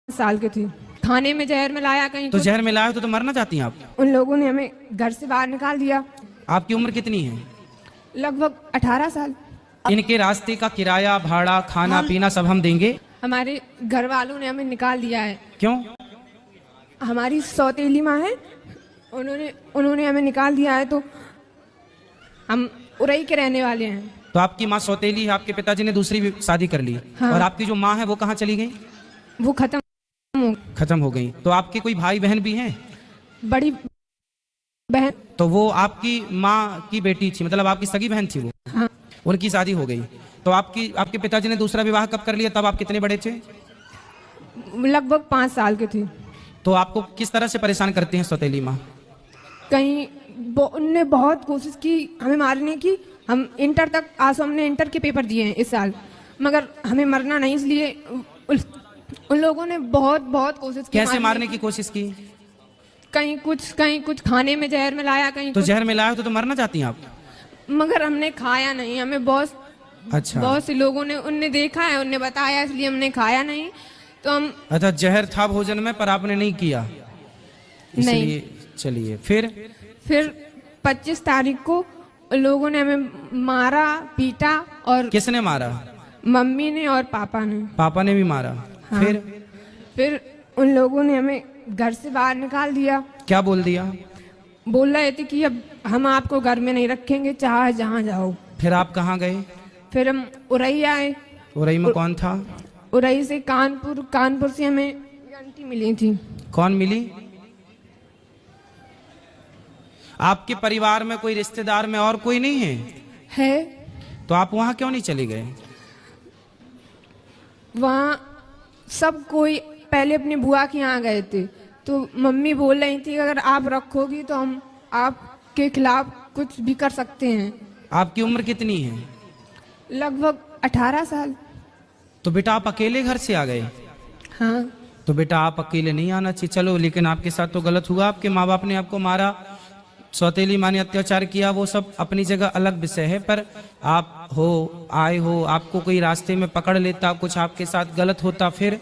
साल के थे। खाने में जहर मिलाया कहीं तो जहर मिलाया तो मरना चाहती हैं आप? उन लोगों ने हमें घर से बाहर निकाल दिया। आपकी उम्र कितनी है? लगभग 18 साल। इनके रास्ते का किराया, भाड़ा, खाना पीना सब हम देंगे। हमारे घर वालों ने हमें निकाल दिया है। क्यों? हमारी सौतेली माँ है, उन्होंने हमें निकाल दिया है। तो हम उरई के रहने वाले हैं। तो आपकी माँ सौतेली है, आपके पिताजी ने दूसरी भी शादी कर ली। हाँ। और आपकी जो माँ है वो कहाँ चली गई? वो खत्म हो गई। तो आपके कोई भाई बहन भी हैं? बड़ी बहन। तो वो आपकी माँ की बेटी थी, मतलब आपकी सगी बहन थी वो? हाँ। उनकी शादी हो गई। तो आपके पिताजी ने दूसरा विवाह कब कर लिया? तब आप कितने बड़े थे? लगभग 5 साल के थे। तो आपको किस तरह से परेशान करती हैं सौतेली माँ? कहीं उनने बहुत कोशिश की हमें मारने की। हम इंटर तक हमने इंटर के पेपर दिए हैं इस साल, मगर हमें मरना नहीं, इसलिए उन लोगों ने बहुत कोशिश की। कैसे मारने की कोशिश की? कहीं कुछ खाने में जहर मिलाया, कहीं तो जहर मिलाया तो मरना चाहती हैं आप? मगर हमने खाया नहीं। हमें बहुत से लोगों ने उनने देखा है, उनने बताया, इसलिए हमने खाया नहीं। तो हम अच्छा, जहर था भोजन में पर आपने नहीं किया? नहीं। चलिए फिर 25 तारीख को लोगों ने हमें मारा, पीटा। और किसने मारा? मम्मी ने और पापा ने। पापा ने भी मारा? हाँ। फिर उन लोगों ने हमें घर से बाहर निकाल दिया। क्या बोल दिया? बोल रहे थे कि अब हम आपको घर में नहीं रखेंगे, चाहे जहाँ जाओ। फिर आप कहाँ गए? फिर हम उरई आए। उरई में कौन था? उरई से कानपुर से हमें आंटी मिली थी। कौन मिली? आपके परिवार में कोई रिश्तेदार में और कोई नहीं है? तो आप वहां क्यों नहीं चले गए? वहाँ सब कोई पहले अपनी बुआ के यहाँ गए थे। तो मम्मी बोल रही थी अगर आप रखोगी तो हम आपके खिलाफ कुछ भी कर सकते हैं। आपकी उम्र कितनी है? लगभग 18 साल। तो बेटा आप अकेले घर से आ गए? हाँ। तो बेटा आप अकेले नहीं आना चाहिए। चलो, लेकिन आपके साथ तो गलत हुआ। आपके माँ बाप ने आपको मारा, सौतेली माँ ने अत्याचार किया, वो सब अपनी जगह अलग विषय है। पर आप आए हो, आपको कोई रास्ते में पकड़ लेता, कुछ आपके साथ गलत होता, फिर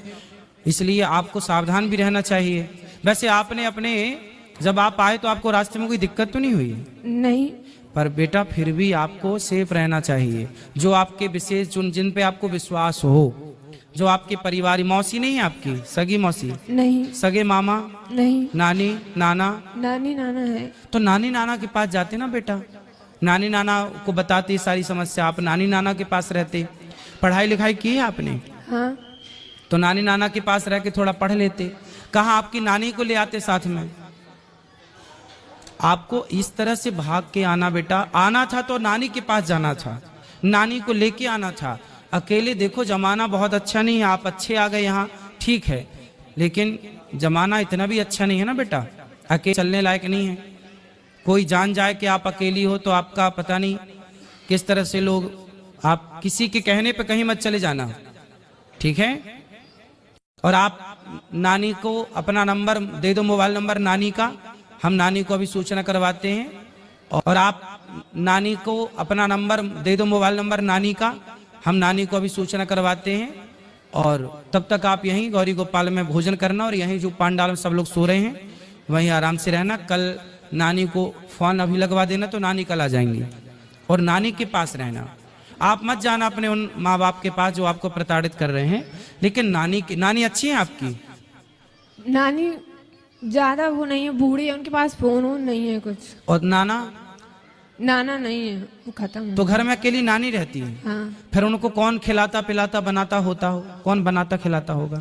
इसलिए आपको सावधान भी रहना चाहिए। वैसे आपने जब आप आए तो आपको रास्ते में कोई दिक्कत तो नहीं हुई? नहीं। पर बेटा फिर भी आपको सेफ रहना चाहिए। जो आपके विशेष जिन पे आपको विश्वास हो, जो आपके परिवार, मौसी नहीं है आपकी? सगी मौसी नहीं। सगे मामा नहीं। नानी नाना? नानी नाना है। तो नानी नाना के पास जाते ना बेटा, नानी नाना को बताते सारी समस्या, आप नानी नाना के पास रहते। पढ़ाई लिखाई की है आपने? हाँ। तो नानी नाना के पास रह के थोड़ा पढ़ लेते। कहाँ आपकी नानी को ले आते साथ में? आपको इस तरह से भाग के आना बेटा, आना था तो नानी के पास जाना था, नानी को लेके आना था। अकेले देखो जमाना बहुत अच्छा नहीं है, आप अच्छे आ गए यहाँ, ठीक है, लेकिन जमाना इतना भी अच्छा नहीं है ना बेटा, अकेले चलने लायक नहीं है। कोई जान जाए कि आप अकेली हो तो आपका पता नहीं किस तरह से लोग, आप किसी के कहने पे कहीं मत चले जाना, ठीक है? और आप नानी को अपना नंबर दे दो, मोबाइल नंबर नानी का, हम नानी को अभी सूचना करवाते हैं। और आप नानी को अपना नंबर दे दो, मोबाइल नंबर नानी का, हम नानी को अभी सूचना करवाते हैं। और तब तक आप यहीं गौरी गोपाल में भोजन करना, और यहीं जो पांडाल में सब लोग सो रहे हैं वहीं आराम से रहना। कल नानी को फोन अभी लगवा देना तो नानी कल आ जाएंगी, और नानी के पास रहना। आप मत जाना अपने उन माँ बाप के पास जो आपको प्रताड़ित कर रहे हैं। लेकिन नानी अच्छी है आपकी? नानी ज्यादा वो नहीं है, बूढ़ी है, उनके पास फोन नहीं है कुछ। और नाना नहीं है, वो खत्म। तो घर में अकेली नानी रहती है? हाँ। फिर उनको कौन खिलाता पिलाता बनाता होता हो? कौन बनाता खिलाता होगा?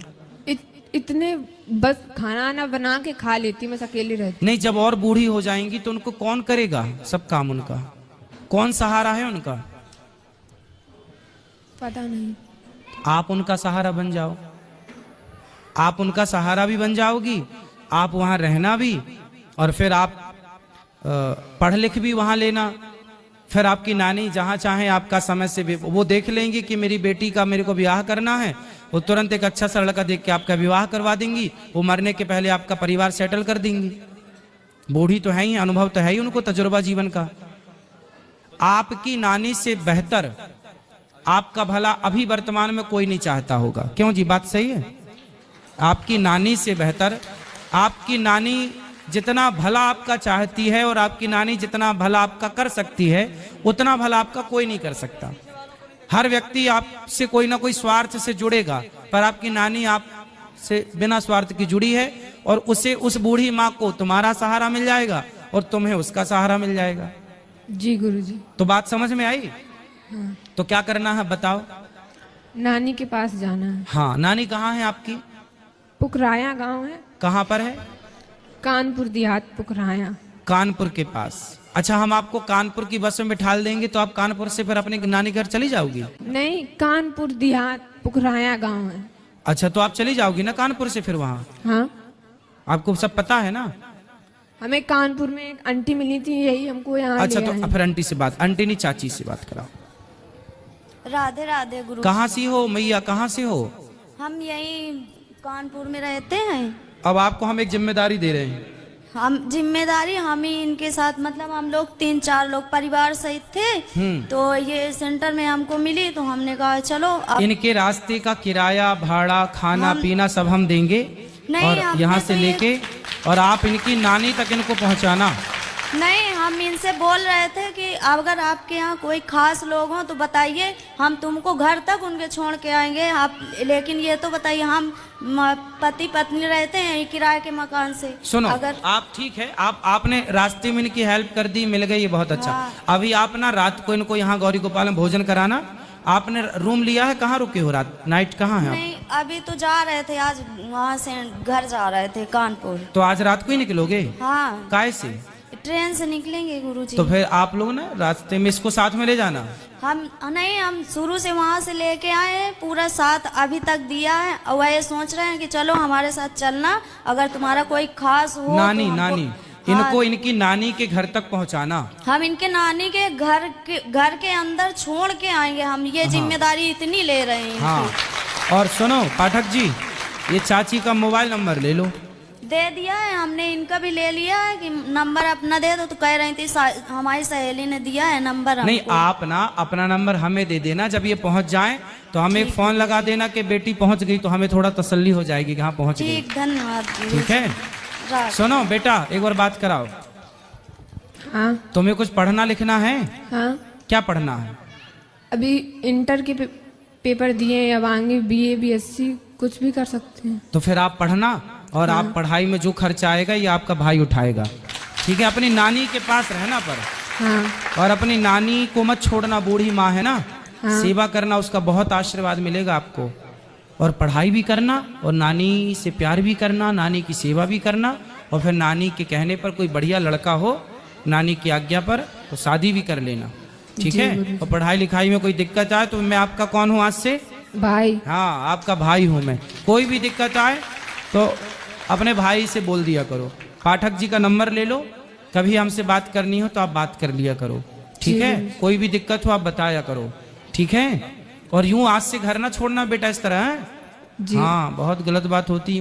इतने बस खाना बना के खा लेती, बस अकेली रहती। नहीं, जब और बूढ़ी हो जाएंगी तो उनको कौन करेगा सब काम? उनका कौन सहारा है उनका? पता नहीं। आप उनका सहारा बन जाओ, आप उनका सहारा भी बन जाओगी, आप वहां रहना भी, और फिर आप पढ़ लिख भी वहां लेना। फिर आपकी नानी जहां चाहे आपका समय से वो देख लेंगी कि मेरी बेटी का मेरे को ब्याह करना है, वो तुरंत एक अच्छा सा लड़का देख के आपका विवाह करवा देंगी। वो मरने के पहले आपका परिवार सेटल कर देंगी। बूढ़ी तो है ही, अनुभव तो है ही उनको, तजुर्बा जीवन का। आपकी नानी से बेहतर आपका भला अभी वर्तमान में कोई नहीं चाहता होगा। क्यों जी, बात सही है? आपकी नानी से बेहतर, आपकी नानी जितना भला आपका चाहती है और आपकी नानी जितना भला आपका कर सकती है, उतना भला आपका कोई नहीं कर सकता। हर व्यक्ति आपसे कोई ना कोई स्वार्थ से जुड़ेगा, पर आपकी नानी आपसे बिना स्वार्थ की जुड़ी है, और उसे, उस बूढ़ी माँ को तुम्हारा सहारा मिल जाएगा और तुम्हें उसका सहारा मिल जाएगा। जी गुरुजी। तो बात समझ में आई? हाँ। तो क्या करना है बताओ? नानी के पास जाना है। हाँ, नानी कहाँ है आपकी? पुकराया गांव है। कहाँ पर है? कानपुर देहात, पुकराया। कानपुर के पास। अच्छा, हम आपको कानपुर की बस में बिठा देंगे तो आप कानपुर से फिर अपने नानी घर चली जाओगी? नहीं, कानपुर देहात, पुकराया गांव है। अच्छा, तो आप चली जाओगी ना कानपुर से फिर वहाँ? हाँ, आपको सब पता है ना? हमें कानपुर में एक आंटी मिली थी, यही हमको यहाँ अच्छा, ले तो आए। फिर आंटी से बात, आंटी नहीं चाची से बात कराओ। राधे राधे गुरु। कहाँ से हो मैया, कहाँ से हो? हम यही कानपुर में रहते हैं। अब आपको हम एक जिम्मेदारी दे रहे हैं। हम जिम्मेदारी हम ही इनके साथ, मतलब हम लोग 3-4 लोग परिवार सहित थे, तो ये सेंटर में हमको मिली, तो हमने कहा चलो अब इनके रास्ते का किराया, भाड़ा, खाना पीना सब हम देंगे, नहीं, और हमने यहाँ तो से ये- लेके और आप इनकी नानी तक इनको पहुँचाना। नहीं, हम इनसे बोल रहे थे कि अगर आपके यहाँ कोई खास लोग हो तो बताइए, हम तुमको घर तक उनके छोड़ के आएंगे। आप लेकिन ये तो बताइए, हम पति पत्नी रहते हैं किराए के मकान से। सुनो, अगर आप ठीक है, आपने रास्ते में इनकी हेल्प कर दी, मिल गई, ये बहुत अच्छा। हाँ। अभी आप ना रात को इनको यहाँ गौरी गोपाल में भोजन कराना। आपने रूम लिया है? कहाँ रुके हो रात, नाइट कहाँ है आप? नहीं, अभी तो जा रहे थे, आज वहाँ से घर जा रहे थे कानपुर। तो आज रात को ही निकलोगे? हाँ, काय से? ट्रेन से निकलेंगे गुरुजी। तो फिर आप लोग ना रास्ते में इसको साथ में ले जाना। हम नहीं, हम शुरू से वहाँ से लेके आए हैं, पूरा साथ अभी तक दिया है, और वह ये सोच रहे हैं कि चलो हमारे साथ चलना, अगर तुम्हारा कोई खास हो नानी, तो हमको- नानी, हाँ, इनको इनकी नानी के घर तक पहुँचाना। हम इनके नानी के घर के अंदर छोड़ के आएंगे। हम ये जिम्मेदारी इतनी ले रहे हैं हाँ, इनकी। और सुनो पाठक जी, ये चाची का मोबाइल नंबर ले लो। दे दिया है हमने, इनका भी ले लिया है कि नंबर अपना दे दो, तो कह रही थी हमारी सहेली ने दिया है नंबर हमको। नहीं, आप ना अपना नंबर हमें दे देना, जब ये पहुंच जाए तो हमें एक फोन लगा देना कि बेटी पहुंच गई, तो हमें थोड़ा तसल्ली हो जाएगी कि हाँ पहुंच गई। ठीक, धन्यवाद गुरुजी। ठीक है, सुनो बेटा, एक बार बात कराओ। हाँ। तुम्हें कुछ पढ़ना लिखना है? हाँ, क्या पढ़ना है? अभी इंटर के पेपर दिए, अब आगे BA BSc कुछ भी कर सकते हैं। तो फिर आप पढ़ना, और आप पढ़ाई में जो खर्चा आएगा ये आपका भाई उठाएगा। ठीक है, अपनी नानी के पास रहना पर, हाँ। और अपनी नानी को मत छोड़ना, बूढ़ी माँ है ना। हाँ। सेवा करना, उसका बहुत आशीर्वाद मिलेगा आपको। और पढ़ाई भी करना, और नानी से प्यार भी करना, नानी की सेवा भी करना, और फिर नानी के कहने पर कोई बढ़िया लड़का हो, नानी की आज्ञा पर, तो शादी भी कर लेना। ठीक है, और पढ़ाई लिखाई में कोई दिक्कत आए तो मैं आपका कौन हूँ आज से? भाई। हाँ, आपका भाई हूँ मैं। कोई भी दिक्कत आए तो अपने भाई से बोल दिया करो। पाठक जी का नंबर ले लो, कभी हमसे बात करनी हो तो आप बात कर लिया करो। ठीक है, कोई भी दिक्कत हो आप बताया करो। ठीक है, और यूं आज से घर ना छोड़ना बेटा इस तरह है। जी। हाँ, बहुत गलत बात होती है।